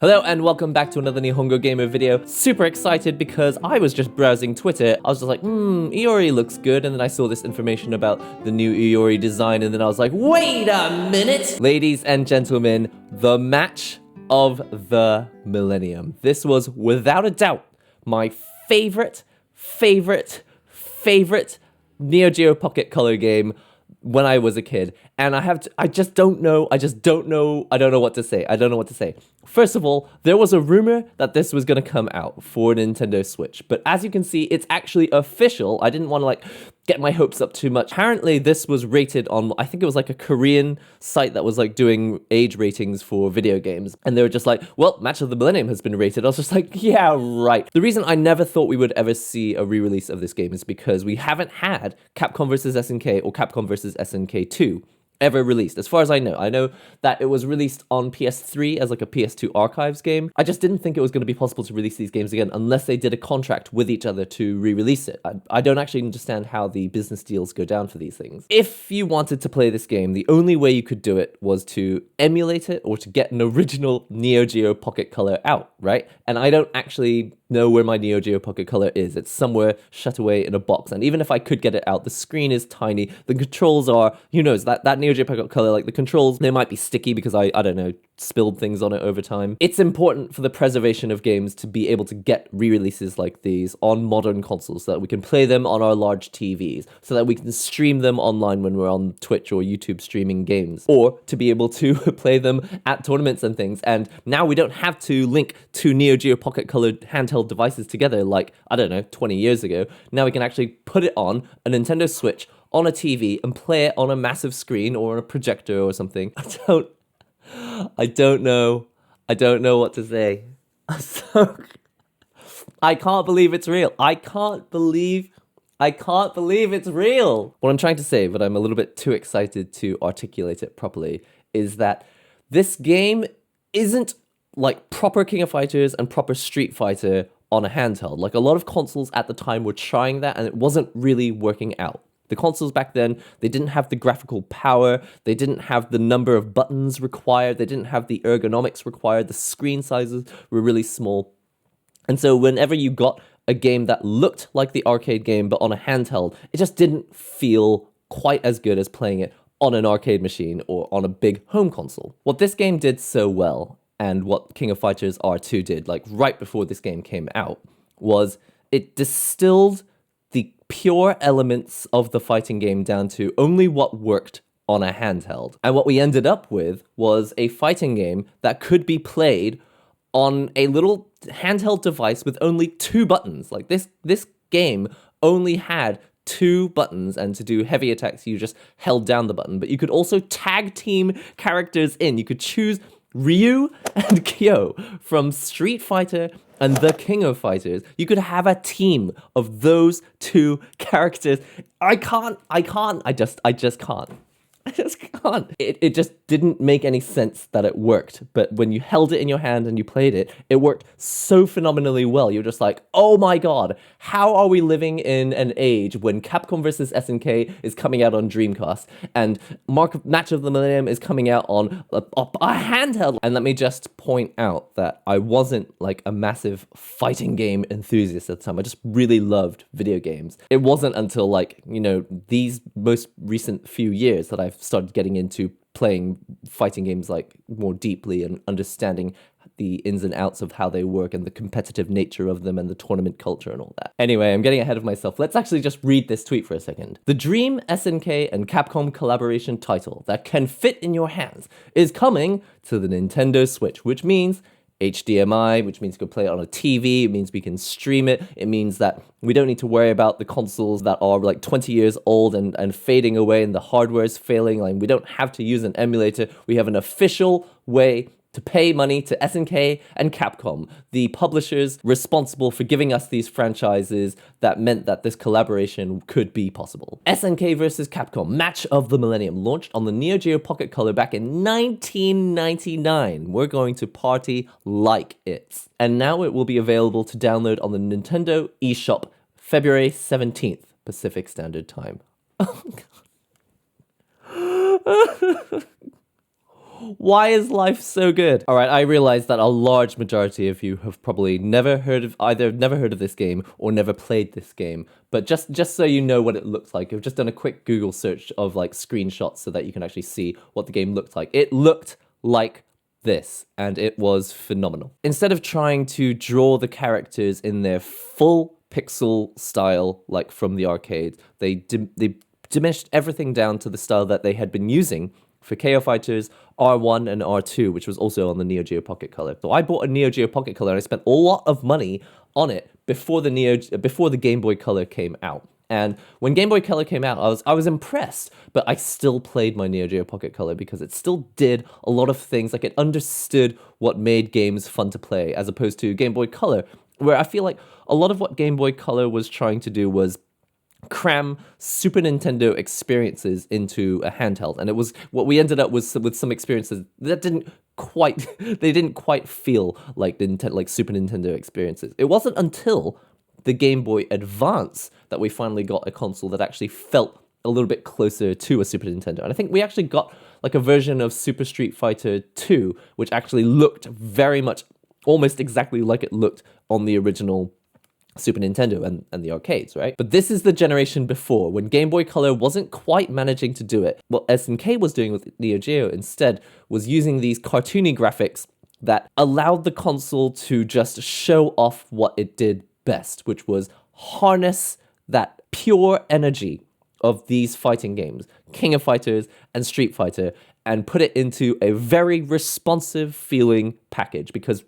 Hello and welcome back to another NihongoGamer video. Super excited because I was just browsing Twitter. I was just like, Iori looks good, and then I saw this information about the new Iori design, and then I was like, wait a minute! Ladies and gentlemen, the match of the Millennium. This was, without a doubt, my favorite Neo Geo Pocket Color game when I was a kid, and I don't know what to say. First of all, there was a rumor that this was going to come out for Nintendo Switch, but as you can see, it's actually official. I didn't want to get my hopes up too much. Apparently, this was rated on, I think it was a Korean site that was doing age ratings for video games, and they were just like, well, Match of the Millennium has been rated. I was just like, yeah, right. The reason I never thought we would ever see a re-release of this game is because we haven't had Capcom vs. SNK or Capcom vs. SNK 2 ever released, as far as I know. I know that it was released on PS3 as a PS2 archives game. I just didn't think it was going to be possible to release these games again unless they did a contract with each other to re-release it. I don't actually understand how the business deals go down for these things. If you wanted to play this game, the only way you could do it was to emulate it or to get an original Neo Geo Pocket Color out, right? And I don't actually know where my Neo Geo Pocket Color is. It's somewhere shut away in a box, and even if I could get it out, the screen is tiny, the controls are, who knows, that Neo Geo Pocket Color, the controls, they might be sticky because I don't know, spilled things on it over time. It's important for the preservation of games to be able to get re-releases like these on modern consoles so that we can play them on our large TVs, so that we can stream them online when we're on Twitch or YouTube streaming games, or to be able to play them at tournaments and things. And now we don't have to link two Neo Geo Pocket Color handheld devices together I don't know, 20 years ago. Now we can actually put it on a Nintendo Switch on a TV and play it on a massive screen or on a projector or something. I don't know what to say. I can't believe it's real. I can't believe it's real. What I'm trying to say, but I'm a little bit too excited to articulate it properly, is that this game isn't like proper King of Fighters and proper Street Fighter on a handheld. A lot of consoles at the time were trying that, and it wasn't really working out. The consoles back then, they didn't have the graphical power, they didn't have the number of buttons required, they didn't have the ergonomics required, the screen sizes were really small. And so whenever you got a game that looked like the arcade game but on a handheld, it just didn't feel quite as good as playing it on an arcade machine or on a big home console. What this game did so well, and what King of Fighters R2 did, right before this game came out, was it distilled the pure elements of the fighting game down to only what worked on a handheld. And what we ended up with was a fighting game that could be played on a little handheld device with only two buttons. This game only had two buttons, and to do heavy attacks, you just held down the button. But you could also tag team characters in. You could choose Ryu and Kyo from Street Fighter and the King of Fighters. You could have a team of those two characters. I just can't. It just didn't make any sense that it worked. But when you held it in your hand and you played it, it worked so phenomenally well. You're just like, oh my god, how are we living in an age when Capcom vs. SNK is coming out on Dreamcast and Match of the Millennium is coming out on a handheld? And let me just point out that I wasn't a massive fighting game enthusiast at the time. I just really loved video games. It wasn't until these most recent few years that I've started getting into playing fighting games more deeply and understanding the ins and outs of how they work and the competitive nature of them and the tournament culture and all that. Anyway, I'm getting ahead of myself. Let's actually just read this tweet for a second. The dream SNK and Capcom collaboration title that can fit in your hands is coming to the Nintendo Switch, which means HDMI, which means you can play it on a TV, it means we can stream it, it means that we don't need to worry about the consoles that are 20 years old and fading away and the hardware is failing. We don't have to use an emulator. We have an official way to pay money to SNK and Capcom, the publishers responsible for giving us these franchises that meant that this collaboration could be possible. SNK vs. Capcom, Match of the Millennium, launched on the Neo Geo Pocket Color back in 1999. We're going to party like it. And now it will be available to download on the Nintendo eShop February 17th, Pacific Standard Time. Oh, God. Why is life so good? All right, I realize that a large majority of you have probably never heard of this game or never played this game. But just so you know what it looks like, I've just done a quick Google search of like screenshots so that you can actually see what the game looked like. It looked like this, and it was phenomenal. Instead of trying to draw the characters in their full pixel style, like from the arcade, they diminished everything down to the style that they had been using for KO Fighters R1 and R2, which was also on the Neo Geo Pocket Color. So I bought a Neo Geo Pocket Color and I spent a lot of money on it before the Game Boy Color came out. And when Game Boy Color came out, I was impressed, but I still played my Neo Geo Pocket Color because it still did a lot of things. Like, it understood what made games fun to play, as opposed to Game Boy Color, where I feel like a lot of what Game Boy Color was trying to do was cram Super Nintendo experiences into a handheld, and it was what we ended up with some experiences that didn't quite feel like Super Nintendo experiences. It wasn't until the Game Boy Advance that we finally got a console that actually felt a little bit closer to a Super Nintendo. And I think we actually got like a version of Super Street Fighter 2, which actually looked very much almost exactly like it looked on the original Super Nintendo and the arcades, right? But this is the generation before, when Game Boy Color wasn't quite managing to do it. What SNK was doing with Neo Geo instead was using these cartoony graphics that allowed the console to just show off what it did best, which was harness that pure energy of these fighting games, King of Fighters and Street Fighter, and put it into a very responsive feeling package. Because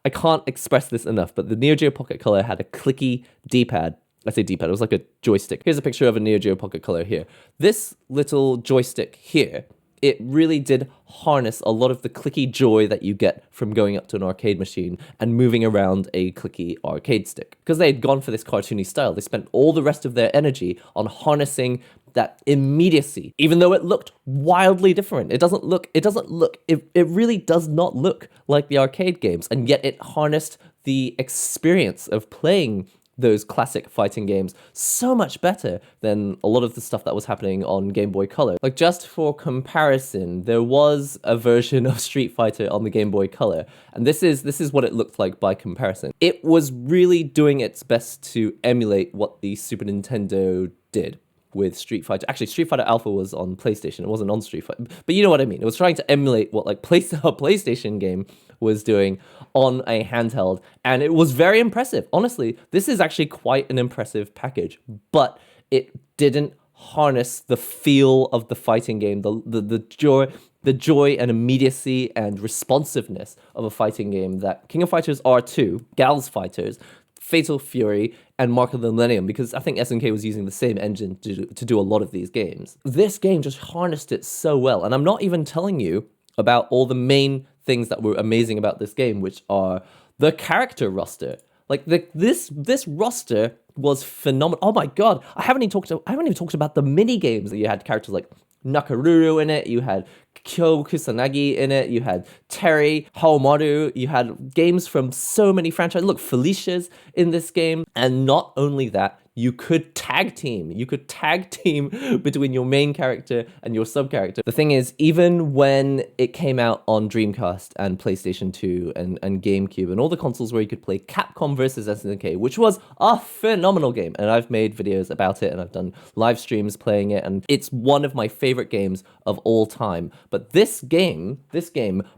I can't express this enough, but the Neo Geo Pocket Color had a clicky D-pad. I say D-pad, it was like a joystick. Here's a picture of a Neo Geo Pocket Color here. This little joystick here, it really did harness a lot of the clicky joy that you get from going up to an arcade machine and moving around a clicky arcade stick. Because they had gone for this cartoony style, they spent all the rest of their energy on harnessing that immediacy, even though it looked wildly different. It really does not look like the arcade games, and yet it harnessed the experience of playing those classic fighting games so much better than a lot of the stuff that was happening on Game Boy Color. Like, just for comparison, there was a version of Street Fighter on the Game Boy Color, and this is what it looked like by comparison. It was really doing its best to emulate what the Super Nintendo did with Street Fighter. Actually, Street Fighter Alpha was on PlayStation. It wasn't on Street Fighter, but you know what I mean. It was trying to emulate what like a PlayStation game was doing on a handheld, and it was very impressive. Honestly, this is actually quite an impressive package, but it didn't harness the feel of the fighting game, the joy and immediacy and responsiveness of a fighting game that King of Fighters R2, Gals Fighters, Fatal Fury, and Mark of the Millennium, because I think SNK was using the same engine to do a lot of these games. This game just harnessed it so well, and I'm not even telling you about all the main things that were amazing about this game, which are the character roster. Like, this roster was phenomenal. Oh my god, I haven't even talked about the mini games that you had characters like Nakaruru in it, you had Kyo Kusanagi in it, you had Terry, Haomaru, you had games from so many franchises. Look, Felicia's in this game, and not only that, you could tag team. You could tag team between your main character and your sub-character. The thing is, even when it came out on Dreamcast and PlayStation 2 and GameCube and all the consoles where you could play Capcom versus SNK, which was a phenomenal game, and I've made videos about it and I've done live streams playing it, and it's one of my favorite games of all time. But this game,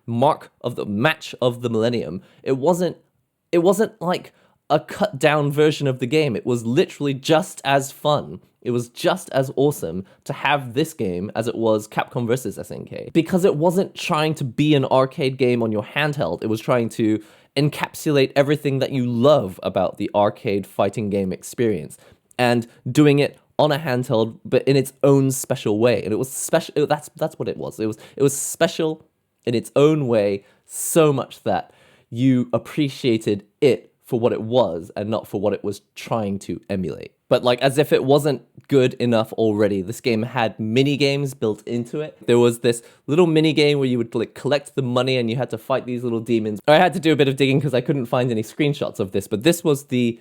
Match of the Millennium, it wasn't like a cut down version of the game. It was literally just as fun. It was just as awesome to have this game as it was Capcom vs. SNK. Because it wasn't trying to be an arcade game on your handheld. It was trying to encapsulate everything that you love about the arcade fighting game experience, and doing it on a handheld, but in its own special way. And it was special. That's what it was. It was special in its own way, so much that you appreciated it for what it was and not for what it was trying to emulate. But like, as if it wasn't good enough already, this game had mini games built into it. There was this little mini game where you would like collect the money and you had to fight these little demons. I had to do a bit of digging because I couldn't find any screenshots of this, but this was the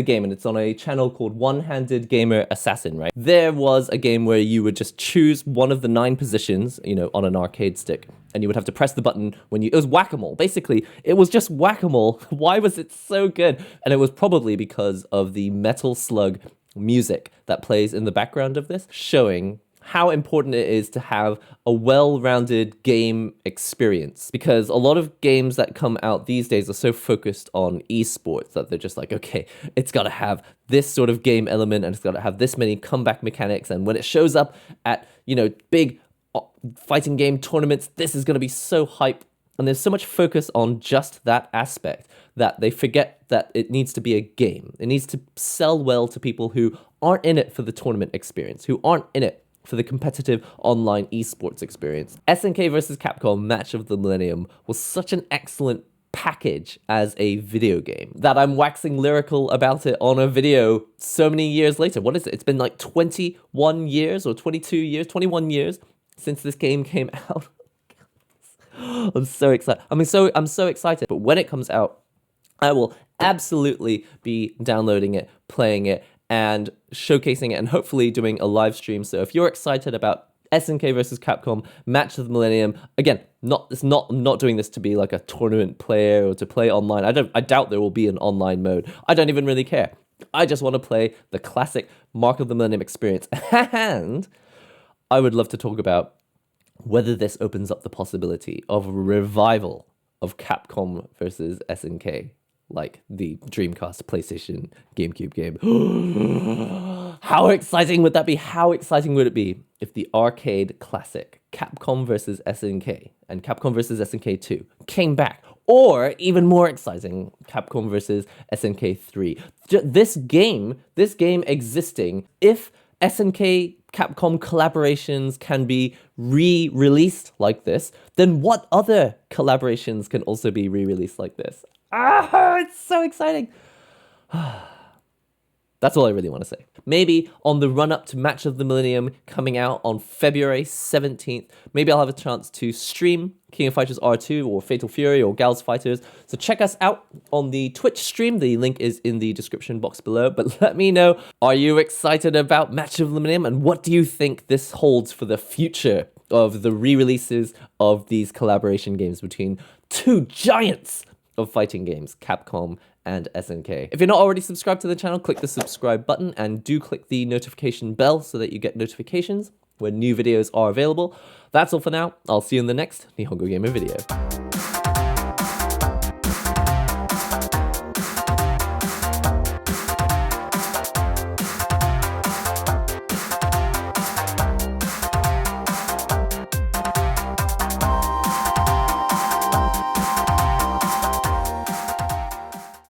game, and it's on a channel called One-Handed Gamer Assassin, right? There was a game where you would just choose one of the 9 positions, you know, on an arcade stick, and you would have to press the button when it was whack-a-mole. Basically, it was just whack-a-mole. Why was it so good? And it was probably because of the Metal Slug music that plays in the background of this, showing how important it is to have a well-rounded game experience. Because a lot of games that come out these days are so focused on esports that they're just like, okay, it's got to have this sort of game element and it's got to have this many comeback mechanics. And when it shows up at, you know, big fighting game tournaments, this is going to be so hype. And there's so much focus on just that aspect that they forget that it needs to be a game. It needs to sell well to people who aren't in it for the tournament experience, who aren't in it for the competitive online esports experience. SNK versus Capcom Match of the Millennium was such an excellent package as a video game that I'm waxing lyrical about it on a video so many years later. What is it? It's been like 21 years or 22 years, 21 years since this game came out. I'm so excited. I'm so excited. But when it comes out, I will absolutely be downloading it, playing it, and showcasing it, and hopefully doing a live stream. So if you're excited about SNK versus Capcom Match of the Millennium, again, I'm not doing this to be like a tournament player or to play online. I doubt there will be an online mode. I don't even really care. I just want to play the classic Mark of the Millennium experience. And I would love to talk about whether this opens up the possibility of a revival of Capcom versus SNK, like the Dreamcast, PlayStation, GameCube game. How exciting would that be? How exciting would it be if the arcade classic Capcom versus SNK and Capcom versus SNK 2 came back? Or even more exciting, Capcom versus SNK 3. This game existing, if SNK Capcom collaborations can be re-released like this, then what other collaborations can also be re-released like this? It's so exciting. That's all I really want to say. Maybe on the run-up to Match of the Millennium coming out on February 17th, maybe I'll have a chance to stream King of Fighters R2 or Fatal Fury or Gals Fighters. So check us out on the Twitch stream. The link is in the description box below. But let me know, are you excited about Match of the Millennium? And what do you think this holds for the future of the re-releases of these collaboration games between two giants of fighting games, Capcom and SNK. If you're not already subscribed to the channel, click the subscribe button and do click the notification bell so that you get notifications when new videos are available. That's all for now. I'll see you in the next NihongoGamer video.